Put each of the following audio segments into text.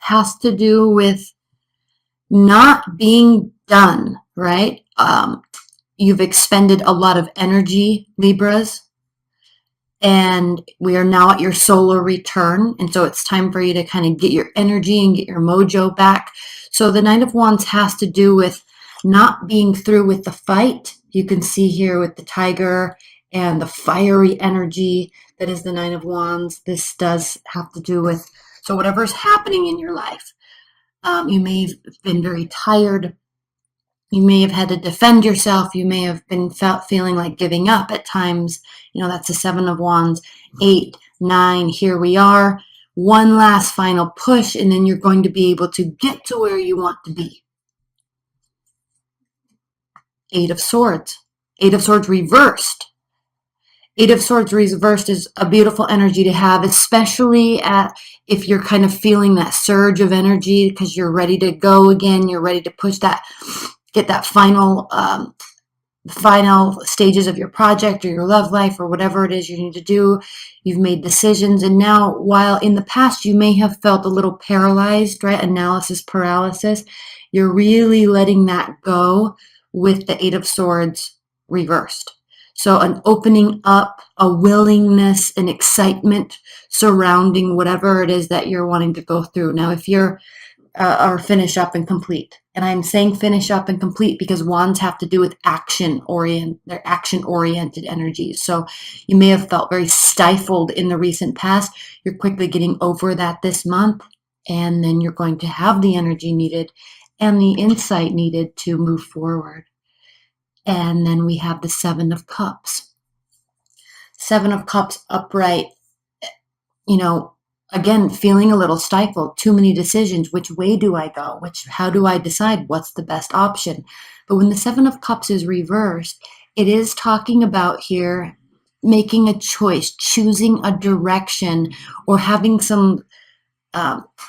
has to do with not being done, right? You've expended a lot of energy, Libras, and we are now at your solar return. And so it's time for you to kind of get your energy and get your mojo back. So the Nine of Wands has to do with not being through with the fight. You can see here with the tiger and the fiery energy that is the Nine of Wands. This does have to do with, so whatever's happening in your life, you may have been very tired. You may have had to defend yourself. You may have been feeling like giving up at times. You know, that's the Seven of Wands. 8, 9, here we are. One last final push, and then you're going to be able to get to where you want to be. 8 of Swords. 8 of Swords reversed. 8 of Swords reversed is a beautiful energy to have, especially if you're kind of feeling that surge of energy because you're ready to go again. You're ready to push that, get that final stages of your project or your love life or whatever it is you need to do. You've made decisions, and now, while in the past you may have felt a little paralyzed, right? Analysis paralysis. You're really letting that go with the 8 of Swords reversed. So an opening up, a willingness, an excitement surrounding whatever it is that you're wanting to go through. Now, if you're or finish up and complete. And I'm saying finish up and complete because wands have to do with they're action-oriented energies. So you may have felt very stifled in the recent past. You're quickly getting over that this month, and then you're going to have the energy needed and the insight needed to move forward. And then we have the Seven of Cups. Seven of Cups upright, you know, again, feeling a little stifled, too many decisions. Which way do I go? How do I decide what's the best option? But when the Seven of Cups is reversed, it is talking about here making a choice, choosing a direction, or having some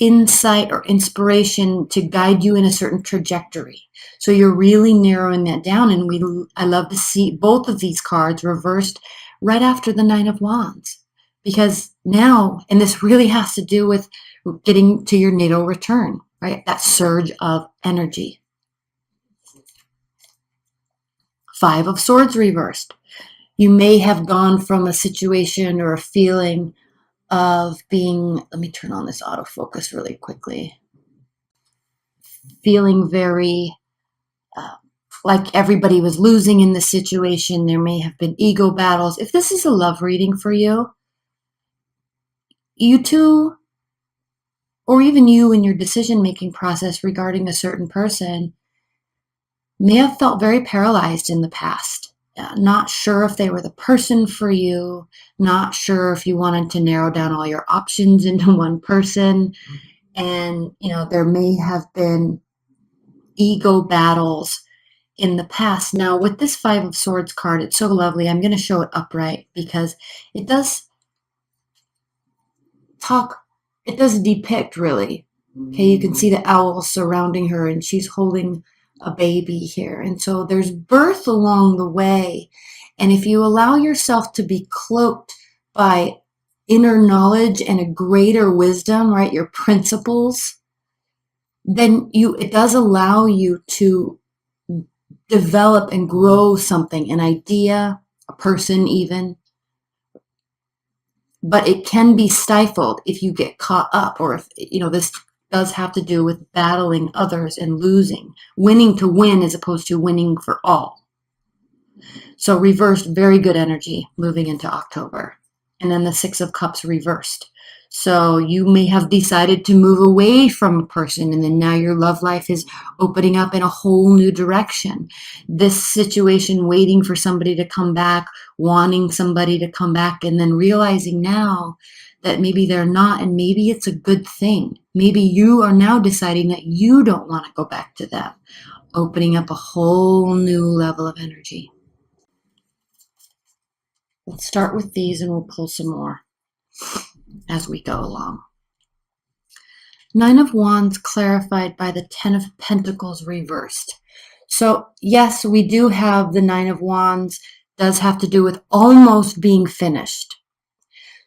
insight or inspiration to guide you in a certain trajectory. So you're really narrowing that down, and I love to see both of these cards reversed right after the Nine of Wands. Because now, and this really has to do with getting to your natal return, right? That surge of energy. 5 of Swords reversed. You may have gone from a situation or a feeling of being, let me turn on this autofocus really quickly, feeling very like everybody was losing in the situation. There may have been ego battles. If this is a love reading for you, you too, or even you in your decision-making process regarding a certain person, may have felt very paralyzed in the past. Not sure if they were the person for you, not sure if you wanted to narrow down all your options into one person. And, you know, there may have been ego battles in the past. Now, with this 5 of Swords card, it's so lovely. I'm going to show it upright because it does depict really. Okay, you can see the owl surrounding her, and she's holding a baby here. And so there's birth along the way. And if you allow yourself to be cloaked by inner knowledge and a greater wisdom, right, your principles, then it does allow you to develop and grow something, an idea, a person even. But it can be stifled if you get caught up, or if, you know, this does have to do with battling others and losing, winning to win as opposed to winning for all. So reversed, very good energy moving into October. And then the 6 of Cups reversed. So you may have decided to move away from a person, and then now your love life is opening up in a whole new direction. This situation, waiting for somebody to come back, wanting somebody to come back, and then realizing now that maybe they're not, and maybe it's a good thing. Maybe you are now deciding that you don't want to go back to them, opening up a whole new level of energy. Let's start with these and we'll pull some more as we go along. 9 of Wands clarified by the 10 of Pentacles reversed. So yes, we do have the 9 of Wands, does have to do with almost being finished.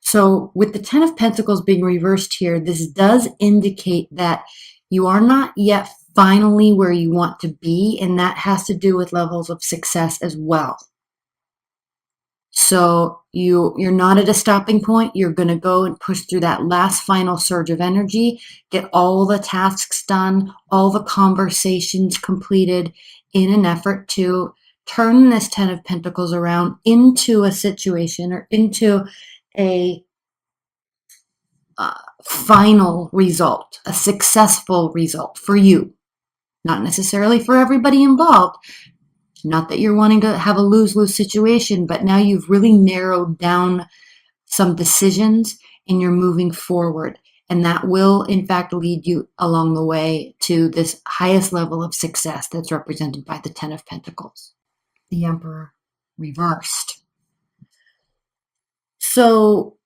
So with the Ten of Pentacles being reversed here, this does indicate that you are not yet finally where you want to be, and that has to do with levels of success as well. So you're not at a stopping point. You're going to go and push through that last final surge of energy, get all the tasks done, all the conversations completed in an effort to turn this Ten of Pentacles around into a situation or into a final result, a successful result for you, not necessarily for everybody involved. Not that you're wanting to have a lose-lose situation, but now you've really narrowed down some decisions and you're moving forward. And that will, in fact, lead you along the way to this highest level of success that's represented by the Ten of Pentacles, the Emperor reversed. So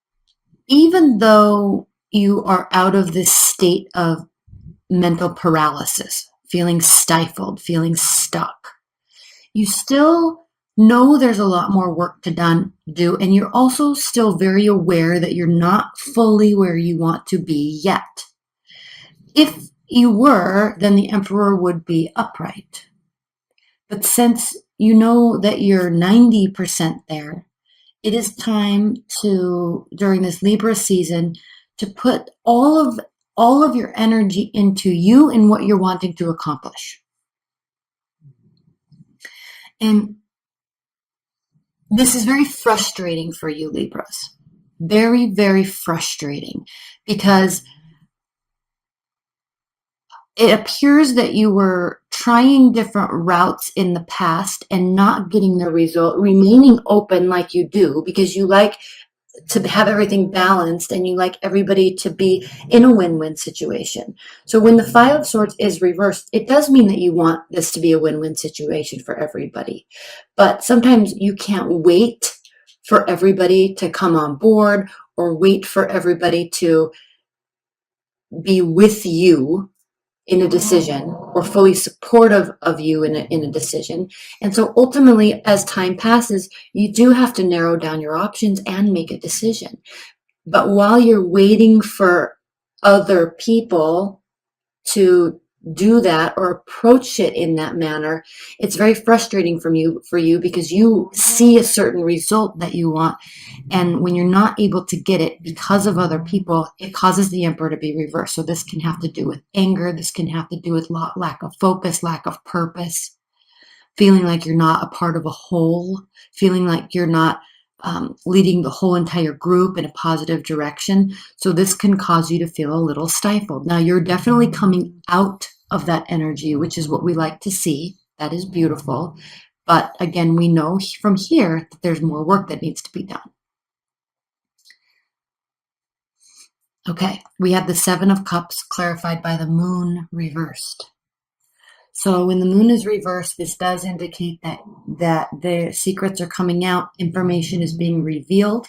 even though you are out of this state of mental paralysis, feeling stifled, feeling stuck, you still know there's a lot more work to do, and you're also still very aware that you're not fully where you want to be yet. If you were, then the Emperor would be upright. But since you know that you're 90% there, it is time to, during this Libra season, to put all of your energy into you and what you're wanting to accomplish. And this is very frustrating for you, Libras. Very, very frustrating, because it appears that you were trying different routes in the past and not getting the result, remaining open like you do, because you like to have everything balanced and you like everybody to be in a win-win situation. So when the Five of Swords is reversed, it does mean that you want this to be a win-win situation for everybody. But sometimes you can't wait for everybody to come on board or wait for everybody to be with you in a decision or fully supportive of you in a decision. And so ultimately, as time passes, you do have to narrow down your options and make a decision. But while you're waiting for other people to do that or approach it in that manner, it's very frustrating for you because you see a certain result that you want, and when you're not able to get it because of other people, it causes the Emperor to be reversed. So this can have to do with anger, this can have to do with lack of focus, lack of purpose, feeling like you're not a part of a whole, feeling like you're not leading the whole entire group in a positive direction. So this can cause you to feel a little stifled. Now, you're definitely coming out of that energy, which is what we like to see. That is beautiful. But again, we know from here that there's more work that needs to be done. Okay, we have the Seven of Cups clarified by the Moon reversed. So when the Moon is reversed, this does indicate that the secrets are coming out, information is being revealed.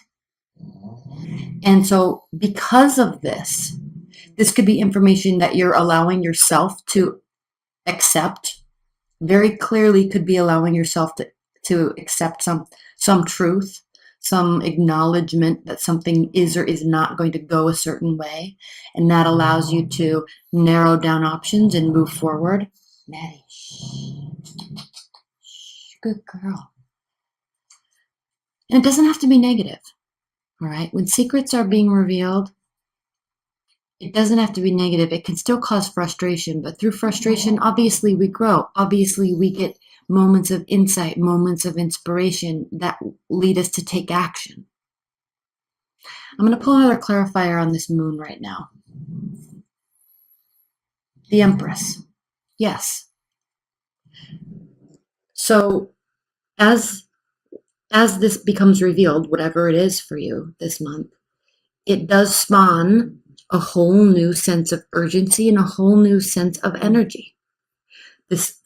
And so because of this could be information that you're allowing yourself to accept. Very clearly could be allowing yourself to accept some truth, some acknowledgement that something is or is not going to go a certain way. And that allows you to narrow down options and move forward. Maddie, shh. Good girl. And it doesn't have to be negative. All right. When secrets are being revealed, it doesn't have to be negative. It can still cause frustration, but through frustration, obviously we grow. Obviously we get moments of insight, moments of inspiration that lead us to take action. I'm going to pull another clarifier on this Moon right now. The Empress. Yes. So as this becomes revealed, whatever it is for you this month, it does spawn a whole new sense of urgency and a whole new sense of energy. This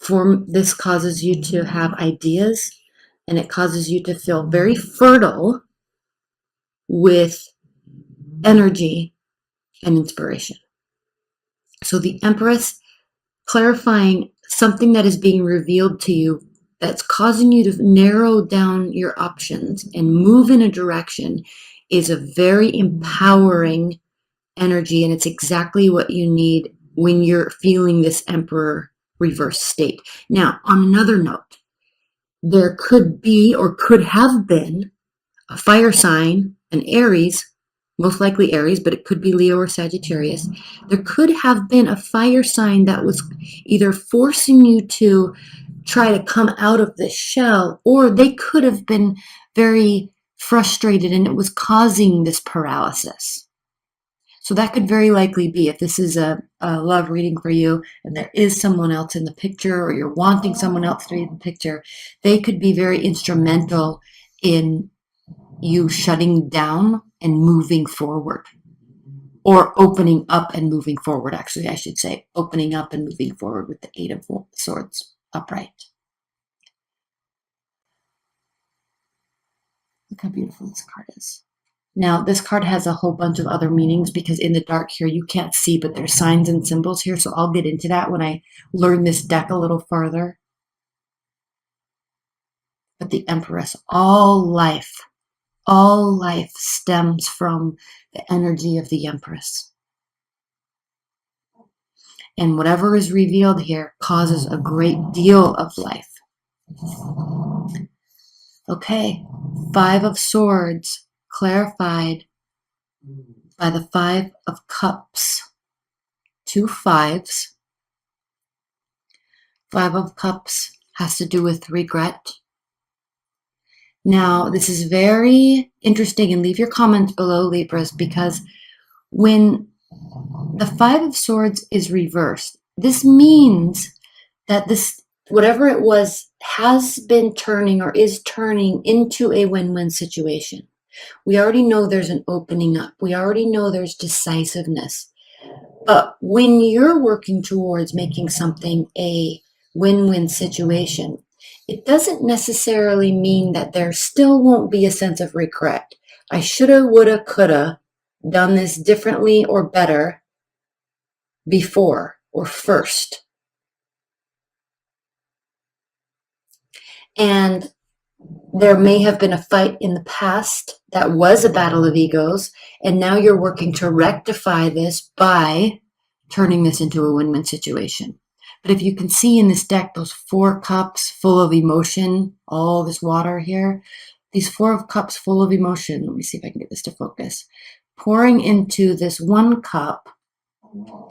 causes you to have ideas, and it causes you to feel very fertile with energy and inspiration. So the Empress clarifying something that is being revealed to you that's causing you to narrow down your options and move in a direction is a very empowering energy, and it's exactly what you need when you're feeling this Emperor reverse state. Now, on another note, there could be or could have been a fire sign, an Aries, most likely Aries, but it could be Leo or Sagittarius. There could have been a fire sign that was either forcing you to try to come out of this shell, or they could have been very frustrated and it was causing this paralysis. So that could very likely be, if this is a love reading for you and there is someone else in the picture, or you're wanting someone else to read the picture, they could be very instrumental in you shutting down and moving forward, or opening up and moving forward. Actually, I should say opening up and moving forward with the Eight of Swords upright. Look how beautiful this card is. Now, this card has a whole bunch of other meanings because in the dark here, you can't see, but there's signs and symbols here. So I'll get into that when I learn this deck a little further. But the Empress, all life stems from the energy of the Empress. And whatever is revealed here causes a great deal of life. Okay, Five of Swords, clarified by the Five of Cups. Two fives. Five of Cups has to do with regret. Now, this is very interesting, and leave your comments below, Libras, because when the Five of Swords is reversed, this means that this, whatever it was, has been turning or is turning into a win-win situation. We already know there's an opening up. We already know there's decisiveness. But when you're working towards making something a win-win situation, it doesn't necessarily mean that there still won't be a sense of regret. I shoulda, woulda, coulda done this differently or better before or first. And there may have been a fight in the past that was a battle of egos, and now you're working to rectify this by turning this into a win-win situation. But if you can see in this deck, those Four Cups full of emotion, all this water here, these Four of Cups full of emotion, let me see if I can get this to focus, pouring into this one cup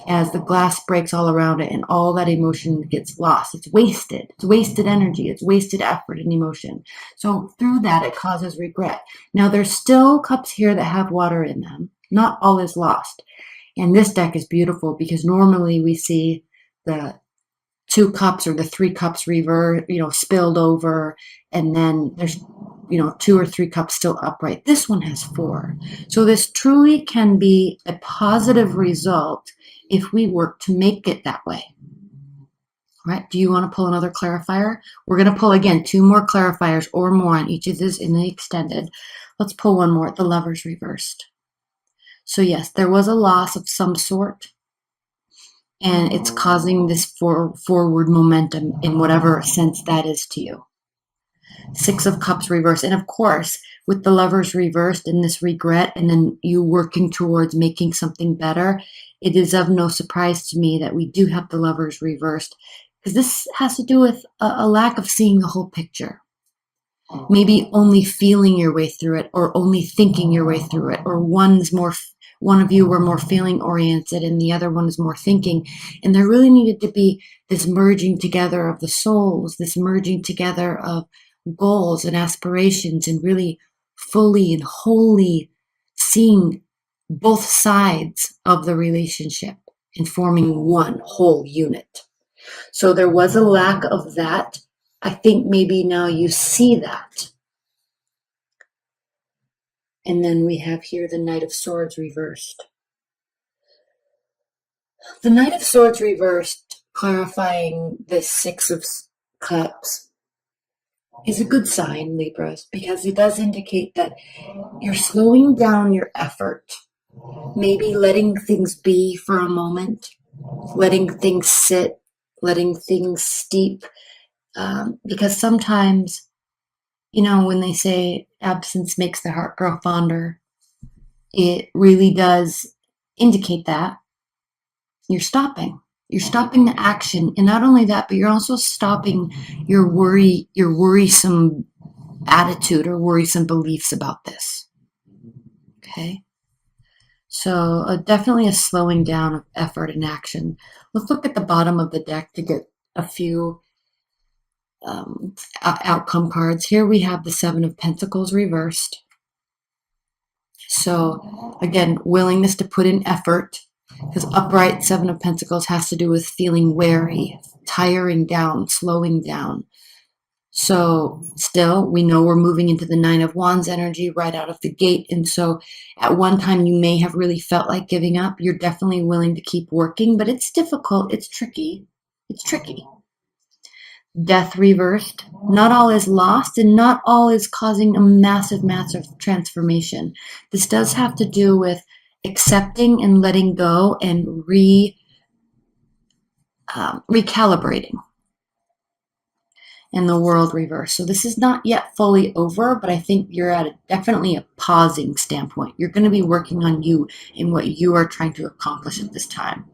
as the glass breaks all around it and all that emotion gets lost. It's wasted. It's wasted energy. It's wasted effort and emotion. So through that, it causes regret. Now, there's still cups here that have water in them. Not all is lost. And this deck is beautiful because normally we see the Two Cups or the Three Cups spilled over, and then there's two or three cups still upright. This one has four. So this truly can be a positive result if we work to make it that way. All right, do you want to pull another clarifier? We're going to pull again 2 more clarifiers or more on each of these in the extended. Let's pull one more, the Lovers reversed. So yes, there was a loss of some sort, and it's causing this forward momentum in whatever sense that is to you. Six of Cups reversed. And of course, with the Lovers reversed and this regret, and then you working towards making something better, it is of no surprise to me that we do have the Lovers reversed, because this has to do with a lack of seeing the whole picture. Maybe only feeling your way through it, or only thinking your way through it, or one of you were more feeling oriented and the other one is more thinking. And there really needed to be this merging together of the souls, this merging together of goals and aspirations, and really fully and wholly seeing both sides of the relationship and forming one whole unit. So there was a lack of that. I think maybe now you see that. And then we have here the Knight of Swords reversed. The Knight of Swords reversed, clarifying this Six of Cups, is a good sign, Libras, because it does indicate that you're slowing down your effort, maybe letting things be for a moment, letting things sit, letting things steep, because sometimes, when they say absence makes the heart grow fonder, it really does indicate that you're stopping. You're stopping the action. And not only that, but you're also stopping your worrisome attitude or worrisome beliefs about this. Okay. So definitely a slowing down of effort and action. Let's look at the bottom of the deck to get a few outcome cards. Here we have the Seven of Pentacles reversed. So again, willingness to put in effort, because upright Seven of Pentacles has to do with feeling weary, tiring down, slowing down. So still, we know we're moving into the Nine of Wands energy right out of the gate. And so at one time you may have really felt like giving up. You're definitely willing to keep working, but it's difficult. It's tricky. It's tricky. Death reversed. Not all is lost and not all is causing a massive, massive transformation. This does have to do with accepting and letting go and recalibrating. And the World reverse. So this is not yet fully over, but I think you're at definitely a pausing standpoint. You're going to be working on you and what you are trying to accomplish at this time.